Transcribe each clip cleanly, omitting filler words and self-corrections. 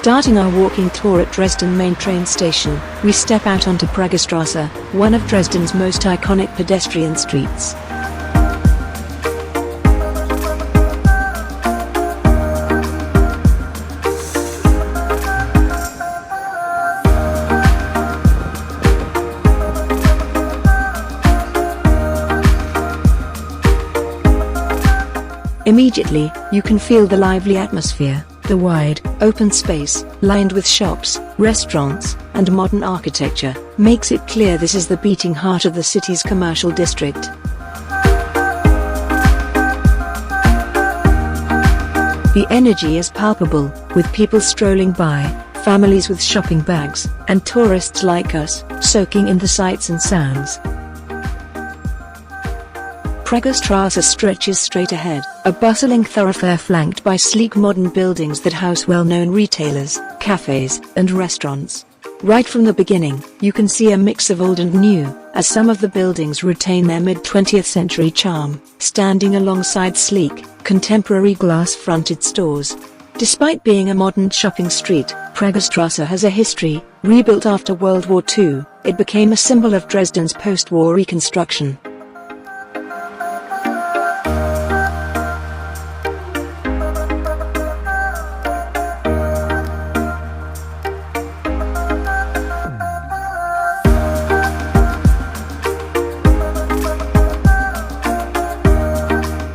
Starting our walking tour at Dresden main train station, we step out onto Pragerstraße, one of Dresden's most iconic pedestrian streets. Immediately, you can feel the lively atmosphere. The wide, open space, lined with shops, restaurants, and modern architecture, makes it clear this is the beating heart of the city's commercial district. The energy is palpable, with people strolling by, families with shopping bags, and tourists like us, soaking in the sights and sounds. Pragerstraße stretches straight ahead, a bustling thoroughfare flanked by sleek modern buildings that house well-known retailers, cafes, and restaurants. Right from the beginning, you can see a mix of old and new, as some of the buildings retain their mid-20th century charm, standing alongside sleek, contemporary glass-fronted stores. Despite being a modern shopping street, Pragerstraße has a history. Rebuilt after World War II, it became a symbol of Dresden's post-war reconstruction.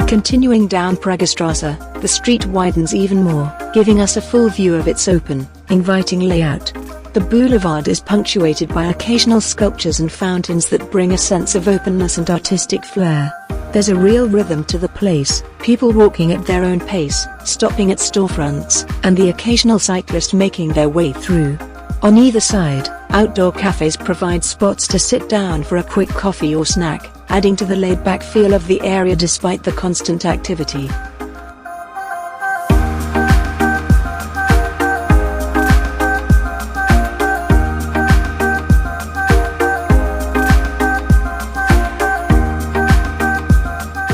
Continuing down Pragerstraße, the street widens even more, giving us a full view of its open, inviting layout. The boulevard is punctuated by occasional sculptures and fountains that bring a sense of openness and artistic flair. There's a real rhythm to the place, people walking at their own pace, stopping at storefronts, and the occasional cyclist making their way through. On either side, outdoor cafes provide spots to sit down for a quick coffee or snack, adding to the laid-back feel of the area despite the constant activity.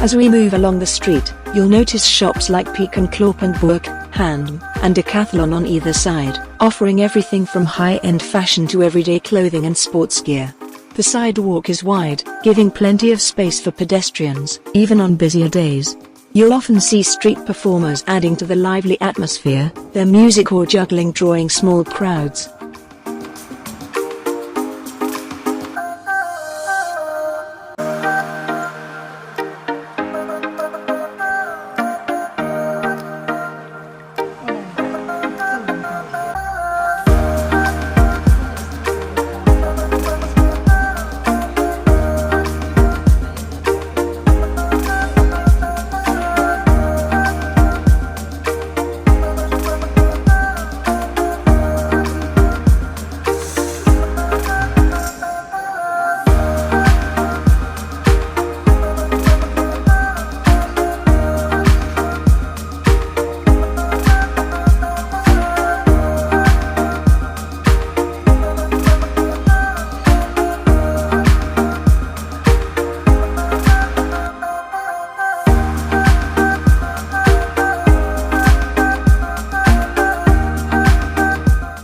As we move along the street, you'll notice shops like Peek and Kloppenburg, Hand, and Decathlon on either side, offering everything from high-end fashion to everyday clothing and sports gear. The sidewalk is wide, giving plenty of space for pedestrians, even on busier days. You'll often see street performers adding to the lively atmosphere, their music or juggling drawing small crowds.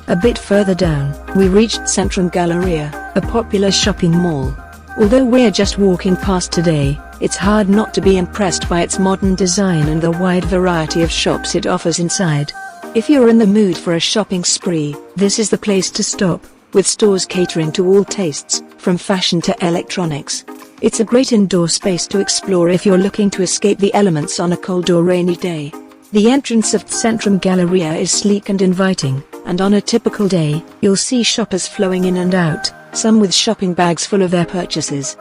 A bit further down, we reached Centrum Galleria, a popular shopping mall. Although we're just walking past today, it's hard not to be impressed by its modern design and the wide variety of shops it offers inside. If you're in the mood for a shopping spree, this is the place to stop, with stores catering to all tastes, from fashion to electronics. It's a great indoor space to explore if you're looking to escape the elements on a cold or rainy day. The entrance of Centrum Galleria is sleek and inviting, and on a typical day, you'll see shoppers flowing in and out, some with shopping bags full of their purchases.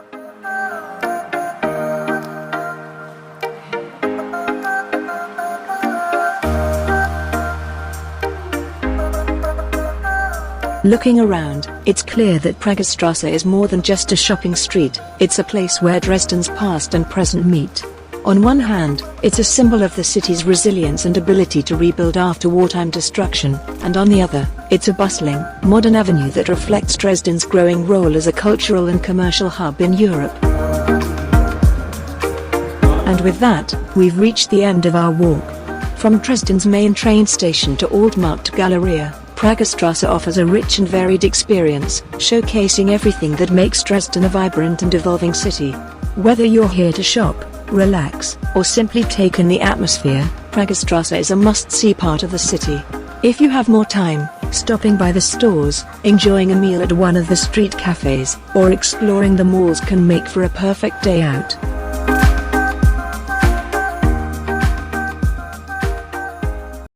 Looking around, it's clear that Pragerstraße is more than just a shopping street, it's a place where Dresden's past and present meet. On one hand, it's a symbol of the city's resilience and ability to rebuild after wartime destruction, and on the other, it's a bustling, modern avenue that reflects Dresden's growing role as a cultural and commercial hub in Europe. And with that, we've reached the end of our walk. From Dresden's main train station to Altmarkt Galleria, Pragerstraße offers a rich and varied experience, showcasing everything that makes Dresden a vibrant and evolving city. Whether you're here to shop, relax, or simply take in the atmosphere, Pragerstraße is a must-see part of the city. If you have more time, stopping by the stores, enjoying a meal at one of the street cafes, or exploring the malls can make for a perfect day out.